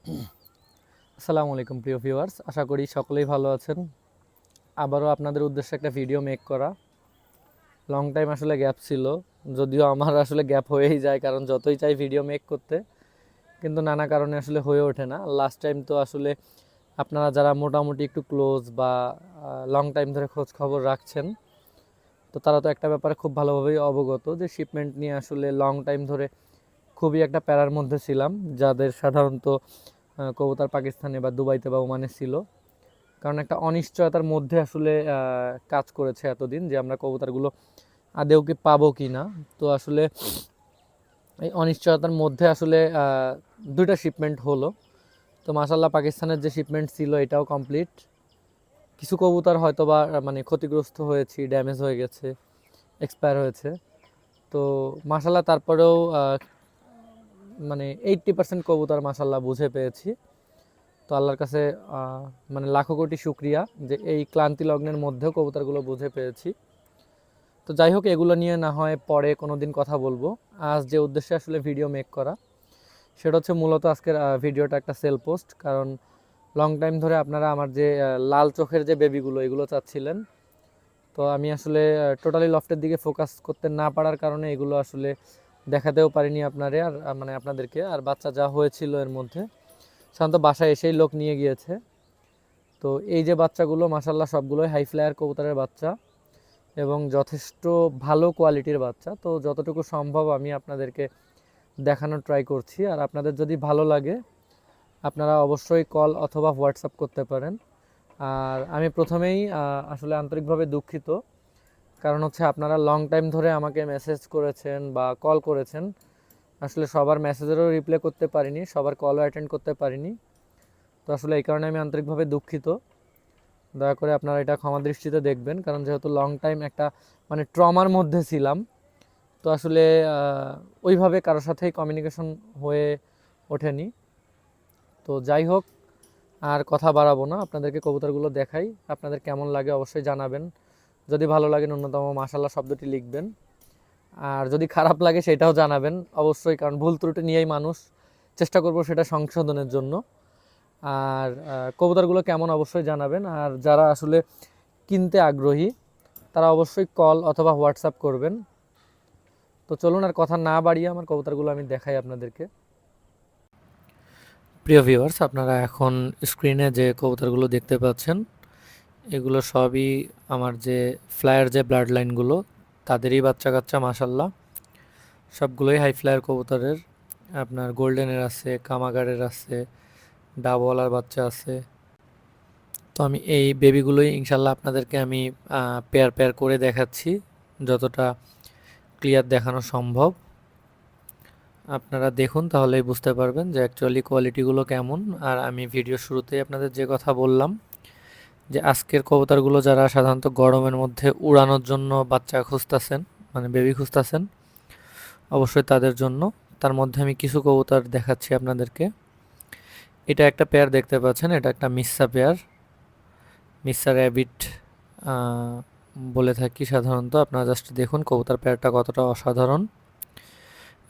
আসসালামু আলাইকুম প্রিয় ভিউয়ার্স, আশা করি সকলেই ভালো আছেন। আবারও আপনাদের উদ্দেশ্যে একটা ভিডিও মেক করা। লং টাইম আসলে গ্যাপ ছিল, যদিও আমার আসলে গ্যাপ হয়েই যায়, কারণ যতই চাই ভিডিও মেক করতে কিন্তু নানা কারণে আসলে হয়ে ওঠে না। লাস্ট টাইম তো আসলে আপনারা যারা মোটামুটি একটু ক্লোজ বা লং টাইম ধরে খোঁজ খবর রাখছেন, তো তারা তো একটা ব্যাপারে খুব ভালোভাবেই অবগত যে শিপমেন্ট নিয়ে আসলে লং টাইম ধরে খুবই একটা প্যারার মধ্যে ছিলাম, যাদের সাধারণত কবুতর পাকিস্তানে বা দুবাইতে বা ওমানে ছিল। কারণ একটা অনিশ্চয়তার মধ্যে আসলে কাজ করেছে এতদিন যে আমরা কবুতরগুলো আদেও কি পাবো কি না। তো আসলে এই অনিশ্চয়তার মধ্যে আসলে দুইটা শিপমেন্ট হলো। তো মাশাল্লাহ পাকিস্তানের যে শিপমেন্ট ছিল এটাও কমপ্লিট। কিছু কবুতর হয়তো বা মানে ক্ষতিগ্রস্ত হয়েছি, ড্যামেজ হয়ে গেছে, এক্সপায়ার হয়েছে। তো মাশাল্লাহ তারপরেও মানে 80% কবুতর মাশাল্লাহ বুঝে পেয়েছি। তো আল্লাহর কাছে মানে লাখো কোটি শুক্রিয়া যে এই ক্লান্তি লগ্নের মধ্যেও কবুতরগুলো বুঝে পেয়েছি। তো যাই হোক, এগুলো নিয়ে না হয় পরে কোনো দিন কথা বলবো। আজ যে উদ্দেশ্যে আসলে ভিডিও মেক করা, সেটা হচ্ছে মূলত আজকের ভিডিওটা একটা সেল পোস্ট। কারণ লং টাইম ধরে আপনারা আমার যে লাল চোখের যে বেবিগুলো এগুলো চাচ্ছিলেন। তো আমি আসলে টোটালি লফটের দিকে ফোকাস করতে না পারার কারণে এগুলো আসলে দেখাতেও পারিনি আপনারে আর মানে আপনাদেরকে। আর বাচ্চা যা হয়েছিল এর মধ্যে সাধারণত বাসায় এসেই লোক নিয়ে গিয়েছে। তো এই যে বাচ্চাগুলো মাশাল্লাহ সবগুলোই হাই ফ্লায়ার কবুতরের বাচ্চা এবং যথেষ্ট ভালো কোয়ালিটির বাচ্চা। তো যতটুকু সম্ভব আমি আপনাদেরকে দেখানোর ট্রাই করছি। আর আপনাদের যদি ভালো লাগে আপনারা অবশ্যই কল অথবা হোয়াটসঅ্যাপ করতে পারেন। আর আমি প্রথমেই আসলে আন্তরিকভাবে দুঃখিত, কারণ হচ্ছে আপনারা লং টাইম ধরে আমাকে মেসেজ করেছেন বা কল করেছেন। আসলে সবার মেসেজেরও রিপ্লাই করতে পারিনি, সবার কলও অ্যাটেন্ড করতে পারিনি। তো আসলে এই কারণে আমি আন্তরিকভাবে দুঃখিত। দয়া করে আপনারা এটা ক্ষমা দৃষ্টিতে দেখবেন, কারণ যেহেতু লং টাইম একটা মানে ট্রমার মধ্যে ছিলাম। তো আসলে ওইভাবে কারোর সাথেই কমিউনিকেশন হয়ে ওঠেনি। তো যাই হোক, আর কথা বাড়াবো না, আপনাদেরকে কবুতরগুলো দেখাই। আপনাদের কেমন লাগে অবশ্যই জানাবেন। যদি ভালো লাগে ন্যূনতম মাশাল্লাহ শব্দটি লিখবেন, আর যদি খারাপ লাগে সেটাও জানাবেন অবশ্যই, কারণ ভুল ত্রুটি নিয়েই মানুষ। চেষ্টা করব সেটা সংশোধনের জন্য। আর কবুতরগুলো কেমন অবশ্যই জানাবেন। আর যারা আসলে কিনতে আগ্রহী তারা অবশ্যই কল অথবা হোয়াটসঅ্যাপ করবেন। তো চলুন আর কথা না বাড়িয়ে আমার কবুতরগুলো আমি দেখাই আপনাদেরকে। প্রিয় ভিউয়ার্স, আপনারা এখন স্ক্রিনে যে কবুতরগুলো দেখতে পাচ্ছেন এগুলো সবই আমার যে ফ্লায়ার যে ব্লাড লাইনগুলো তাদেরই বাচ্চা কাচ্চা মাশাল্লাহ। সবগুলোই হাই ফ্লায়ার কবুতরের। আপনার গোল্ডেনের আছে, কামাগারের আছে, ডাবওয়ালার বাচ্চা আছে। তো আমি এই বেবিগুলোই ইনশাল্লাহ আপনাদেরকে আমি পেয়ার পেয়ার করে দেখাচ্ছি যতটা ক্লিয়ার দেখানো সম্ভব। আপনারা দেখুন তাহলেই বুঝতে পারবেন যে অ্যাকচুয়ালি কোয়ালিটিগুলো কেমন। আর আমি ভিডিও শুরুতেই আপনাদের যে কথা বললাম যে আজকের কবুতরগুলো যারা সাধারণত গরমের মধ্যে উড়ানোর জন্য বাচ্চা খুঁজতেছেন, মানে বেবি খুঁজতেছেন, অবশ্যই তাদের জন্য। তার মধ্যে আমি কিছু কবুতর দেখাচ্ছি আপনাদেরকে। এটা একটা পেয়ার দেখতে পাচ্ছেন, এটা একটা মিসা পেয়ার, মিসা র্যাবিট বলে থাকি সাধারণত। আপনারা জাস্ট দেখুন কবুতর পেয়ারটা কতটা অসাধারণ।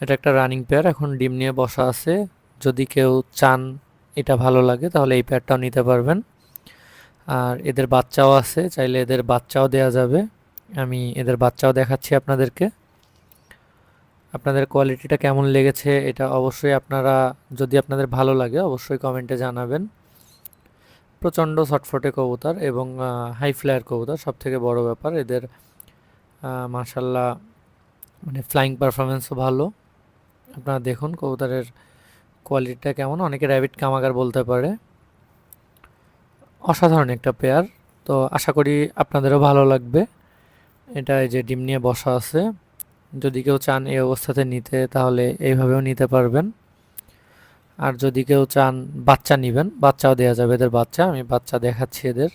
এটা একটা রানিং পেয়ার, এখন ডিম নিয়ে বসা আছে। যদি কেউ চান এটা ভালো লাগে তাহলে এই পেয়ারটাও নিতে পারবেন। আর এদের বাচ্চাও আছে, চাইলে এদের বাচ্চাও দেয়া যাবে। আমি এদের বাচ্চাও দেখাচ্ছি আপনাদেরকে। আপনাদের কোয়ালিটিটা কেমন লেগেছে এটা অবশ্যই আপনারা, যদি আপনাদের ভালো লাগে অবশ্যই কমেন্টে জানাবেন। প্রচণ্ড ছটফটে কবুতর এবং হাই ফ্লায়ার কবুতর, সবথেকে বড় ব্যাপার এদের মাশাল্লাহ মানে ফ্লাইং পারফরমেন্সও ভালো। আপনারা দেখুন কবুতরের কোয়ালিটিটা কেমন। অনেকে র্যাবিট কামাগার বলতে পারে। অসাধারণ একটা পেয়ার। তো আশা করি আপনাদেরও ভালো লাগবে। এটা এই যে ডিম নিয়ে বসা আছে, যদি কেউ চান এই অবস্থাতে নিতে তাহলে এইভাবেও নিতে পারবেন। আর যদি কেউ চান বাচ্চা নেবেন, বাচ্চাও দেওয়া যাবে। এদের বাচ্চা আমি বাচ্চা দেখাচ্ছি এদের।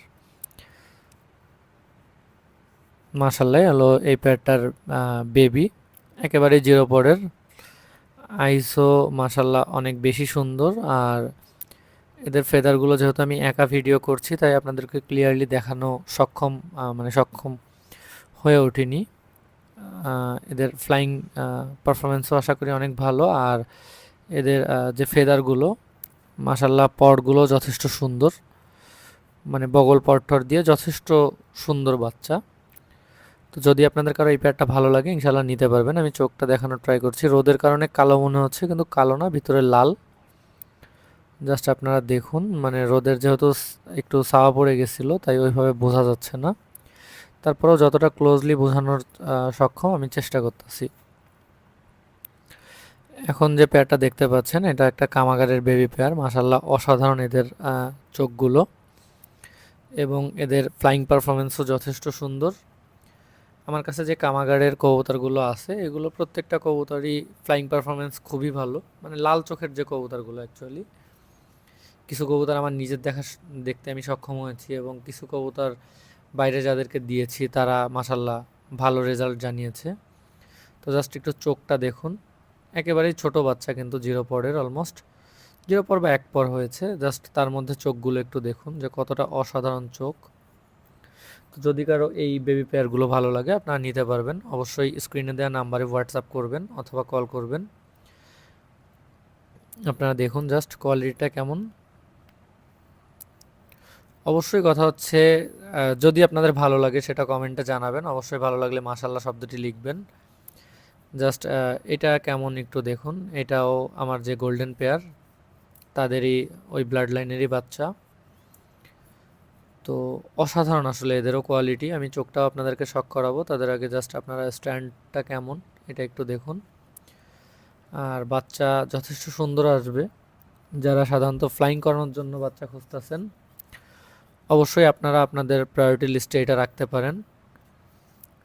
মাশাল্লাহ হলো এই পেয়ারটার বেবি, একেবারে জিরো পরের। আইসও মাশাল্লাহ অনেক বেশি সুন্দর। আর এদের ফেদারগুলো যেহেতু আমি একা ভিডিও করছি তাই আপনাদেরকে ক্লিয়ারলি দেখানো সক্ষম হয়ে ওঠেনি। এদের ফ্লাইং পারফরমেন্সও আশা করি অনেক ভালো। আর এদের যে ফেদারগুলো মাশাল্লাহ পটগুলো যথেষ্ট সুন্দর, মানে বগল পট দিয়ে যথেষ্ট সুন্দর বাচ্চা। তো যদি আপনাদের কারো এই পেয়ারটা ভালো লাগে ইনশাল্লাহ নিতে পারবেন। আমি চোখটা দেখানোর ট্রাই করছি, রোদের কারণে কালো মনে হচ্ছে কিন্তু কালো না, ভিতরে লাল। জাস্ট আপনারা দেখুন, মানে রোদের যেহেতু একটু ছায়া পড়ে গেছিলো তাই ওইভাবে বোঝা যাচ্ছে না, তারপরেও যতটা ক্লোজলি বোঝানোর সক্ষম আমি চেষ্টা করতেছি। এখন যে পেয়ারটা দেখতে পাচ্ছেন এটা একটা কামাগারের বেবি পেয়ার। মাশাল্লাহ অসাধারণ এদের চোখগুলো, এবং এদের ফ্লাইং পারফরমেন্সও যথেষ্ট সুন্দর। আমার কাছে যে কামাগারের কবুতরগুলো আছে এগুলো প্রত্যেকটা কবুতরই ফ্লাইং পারফরমেন্স খুবই ভালো, মানে লাল চোখের যে কবুতরগুলো অ্যাকচুয়ালি। কিছু কবুতর আমার নিজের দেখতে আমি সক্ষম হয়েছি, এবং কিছু কবুতর বাইরে যাদেরকে দিয়েছি তারা মাশাল্লাহ ভালো রেজাল্ট জানিয়েছে। তো জাস্ট একটু চোখটা দেখুন, একেবারেই ছোট বাচ্চা কিন্তু 0 পরের, অলমোস্ট 0 পর বা 1 পর হয়েছে। জাস্ট তার মধ্যে চোখগুলো একটু দেখুন যে কতটা অসাধারণ চোখ। তো যদি কারো এই বেবি পেয়ারগুলো ভালো লাগে আপনারা নিতে পারবেন, অবশ্যই স্ক্রিনে দেওয়া নাম্বারে হোয়াটসঅ্যাপ করবেন অথবা কল করবেন। আপনারা দেখুন জাস্ট কোয়ালিটিটা কেমন। অবশ্যই কথা হচ্ছে যদি আপনাদের ভালো লাগে সেটা কমেন্টে জানাবেন, অবশ্যই ভালো লাগলে মাশাল্লাহ শব্দটি লিখবেন। জাস্ট এটা কেমন একটু দেখুন, এটাও আমার যে গোল্ডেন পেয়ার তাদেরই ওই ব্লাড লাইনেরই বাচ্চা। তো অসাধারণ আসলে এদেরও কোয়ালিটি। আমি চোখটাও আপনাদেরকে শক করাবো, তাদের আগে জাস্ট আপনারা স্ট্যান্ডটা কেমন এটা একটু দেখুন। আর বাচ্চা যথেষ্ট সুন্দর আসবে, যারা সাধারণত ফ্লাইং করানোর জন্য বাচ্চা খুঁজতেছেন অবশ্যই আপনারা আপনাদের প্রায়োরিটি লিস্টে এটা রাখতে পারেন।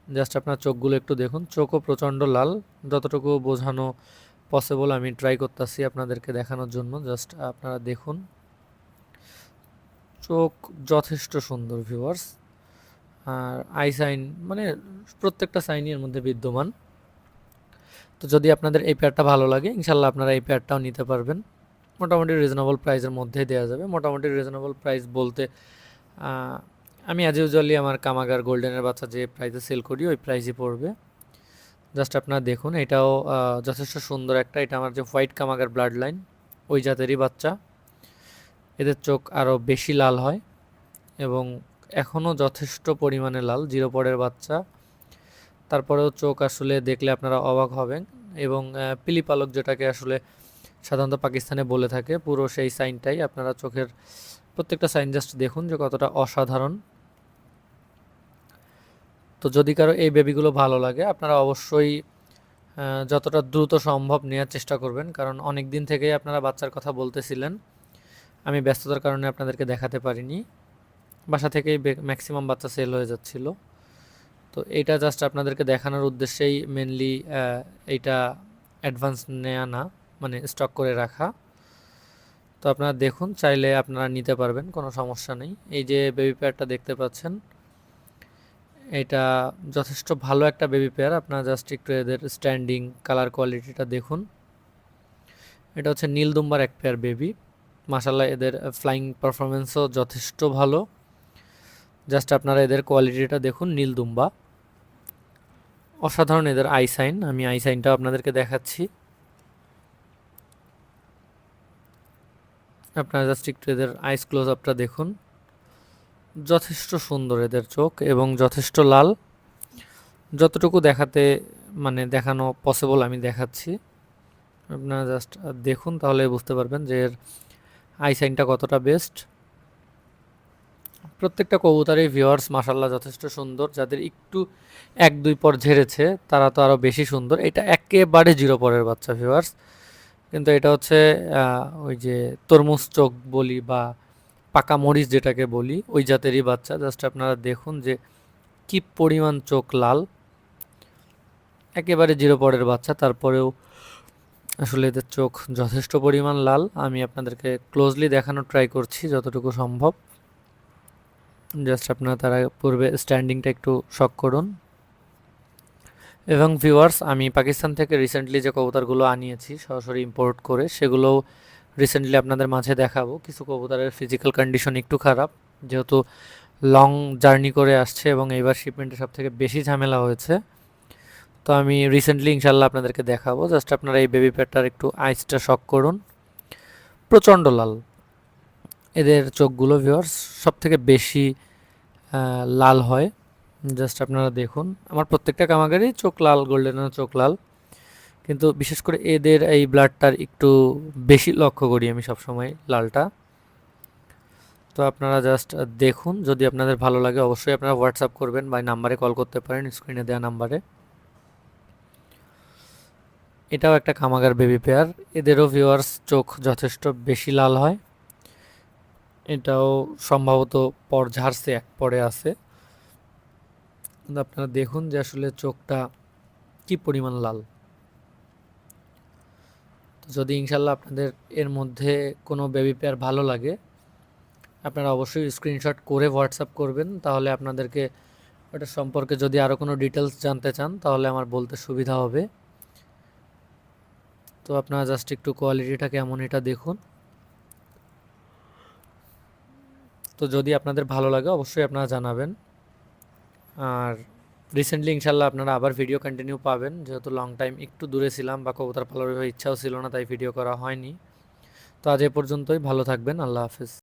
জাস্ট আপনার চোখগুলো একটু দেখুন, চোখও প্রচণ্ড লাল, যতটুকু বোঝানো পসিবল আমি ট্রাই করতেছি আপনাদেরকে দেখানোর জন্য। জাস্ট আপনারা দেখুন, চোখ যথেষ্ট সুন্দর ভিউয়ার্স। আর আই সাইন মানে প্রত্যেকটা সাইনই এর মধ্যে বিদ্যমান। তো যদি আপনাদের এই পেয়ারটা ভালো লাগে ইনশাল্লাহ আপনারা এই পেয়ারটাও নিতে পারবেন, মোটামুটি রিজনেবল প্রাইসের মধ্যেই দেওয়া যাবে। মোটামুটি রিজনেবল প্রাইস বলতে আমি অ্যাজ ইউজুয়ালি আমার কামাগার গোল্ডেনের বাচ্চা যে প্রাইসে সেল করি ওই প্রাইসই পড়বে। জাস্ট আপনারা দেখুন, এটাও যথেষ্ট সুন্দর একটা, এটা আমার যে হোয়াইট কামাগার ব্লাড লাইন ওই জাতেরই বাচ্চা। এদের চোখ আরও বেশি লাল হয় এবং এখনও যথেষ্ট পরিমাণে লাল, 0 পরের বাচ্চা। তারপরেও চোখ আসলে দেখলে আপনারা অবাক হবেন, এবং পিলি পালক যেটাকে আসলে সাধারণত পাকিস্তানে বলে থাকে, পুরো সেই সাইনটাই। আপনারা চোখের প্রত্যেকটা সাইন জাস্ট দেখুন যে কতটা অসাধারণ। তো যদি কারো এই বেবিগুলো ভালো লাগে আপনারা অবশ্যই যতটা দ্রুত সম্ভব নেওয়ার চেষ্টা করবেন, কারণ অনেক দিন থেকেই আপনারা বাচ্চার কথা বলতেছিলেন, আমি ব্যস্ততার কারণে আপনাদেরকে দেখাতে পারিনি। বাসা থেকেই ম্যাক্সিমাম বাচ্চা সেল হয়ে যাচ্ছিল। তো এইটা জাস্ট আপনাদেরকে দেখানোর উদ্দেশ্যেই মেনলি এইটা অ্যাডভান্স নেওয়া না, মানে স্টক করে রাখা। তো আপনারা দেখুন, চাইলে আপনারা নিতে পারবেন, কোনো সমস্যা নেই। এই যে বেবি পেয়ারটা দেখতে পাচ্ছেন এটা যথেষ্ট ভালো একটা বেবি পেয়ার। আপনারা জাস্ট একটু এদের স্ট্যান্ডিং কালার কোয়ালিটিটা দেখুন। এটা হচ্ছে নীলদুম্বার এক পেয়ার বেবি। মাশাল্লাহ এদের ফ্লাইং পারফরমেন্সও যথেষ্ট ভালো। জাস্ট আপনারা এদের কোয়ালিটিটা দেখুন, নীলদুম্বা অসাধারণ। এদের আই সাইন, আমি আই সাইনটাও আপনাদেরকে দেখাচ্ছি। আপনারা জাস্ট একটু এদের আইস ক্লোজ আপটা দেখুন, যথেষ্ট সুন্দর এদের চোখ এবং যথেষ্ট লাল। যতটুকু দেখাতে মানে দেখানো পসিবল আমি দেখাচ্ছি, আপনারা জাস্ট দেখুন তাহলে বুঝতে পারবেন যে এর আই সাইনটা কতটা বেস্ট। প্রত্যেকটা কবুতরই ভিউয়ার্স মাশাল্লাহ যথেষ্ট সুন্দর। যাদের একটু 1-2 পর ঝেড়েছে তারা তো আরও বেশি সুন্দর। এটা একেবারে 0 পরের বাচ্চা ভিউয়ার্স, কিন্তু এটা হচ্ছে ওই যে তরমুজ চোখ বলি বা পাকা মরিচ যেটাকে বলি ওই জাতেরই বাচ্চা। জাস্ট আপনারা দেখুন যে কি পরিমাণ চোখ লাল, একেবারে 0 পরের বাচ্চা, তারপরেও আসলে এদের চোখ যথেষ্ট পরিমাণ লাল। আমি আপনাদেরকে ক্লোজলি দেখানোর ট্রাই করছি যতটুকু সম্ভব। জাস্ট আপনারা তারা পূর্বে স্ট্যান্ডিংটা একটু শক করুন। এবং ভিউয়ার্স আমি পাকিস্তান থেকে রিসেন্টলি যে কবুতরগুলো আনিয়েছি সরাসরি ইম্পোর্ট করে, সেগুলোও রিসেন্টলি আপনাদের মাঝে দেখাবো। কিছু কবুতরের ফিজিক্যাল কন্ডিশন একটু খারাপ, যেহেতু লং জার্নি করে আসছে এবং এইবার শিপমেন্টে সব থেকে বেশি ঝামেলা হয়েছে। তো আমি রিসেন্টলি ইনশাল্লাহ আপনাদেরকে দেখাবো। জাস্ট আপনারা এই বেবি প্যাডটার একটু আইসটা শক করুন, প্রচণ্ড লাল। এদের চোখগুলো ভিউয়ার্স সব থেকে বেশি লাল হয়। জাস্ট আপনারা দেখুন, আমার প্রত্যেকটা কামাগারই চোখ লাল, গোল্ডেন চোখ লাল, কিন্তু বিশেষ করে এদের এই ব্লাডটার একটু বেশি লক্ষ্য করি আমি সবসময় লালটা। তো আপনারা জাস্ট দেখুন, যদি আপনাদের ভালো লাগে অবশ্যই আপনারা হোয়াটসঅ্যাপ করবেন বা নাম্বারে কল করতে পারেন, স্ক্রিনে দেওয়া নাম্বারে। এটাও একটা কামাগার বেবি পেয়ার, এদেরও ভিউয়ার্স চোখ যথেষ্ট বেশি লাল হয়। এটাও সম্ভবত পর ঝাড়ছে, এক পরে আছে, কিন্তু আপনারা দেখুন যে আসলে চোখটা কি পরিমাণ লাল। তো যদি ইনশাল্লাহ আপনাদের এর মধ্যে কোনো বেবি পেয়ার ভালো লাগে, আপনারা অবশ্যই স্ক্রিনশট করে হোয়াটসঅ্যাপ করবেন, তাহলে আপনাদেরকে ওটা সম্পর্কে যদি আরও কোনো ডিটেলস জানতে চান তাহলে আমার বলতে সুবিধা হবে। তো আপনারা জাস্ট একটু কোয়ালিটিটা কেমন এটা দেখুন। তো যদি আপনাদের ভালো লাগে অবশ্যই আপনারা জানাবেন। আর রিসেন্টলি ইনশাল্লাহ আপনারা আবার ভিডিও কন্টিনিউ পাবেন, যেহেতু লং টাইম একটু দূরে ছিলাম বা কবুতর পালার ইচ্ছাও ছিল না, তাই ভিডিও করা হয়নি। তো আজ এ পর্যন্তই, ভালো থাকবেন, আল্লাহ হাফেজ।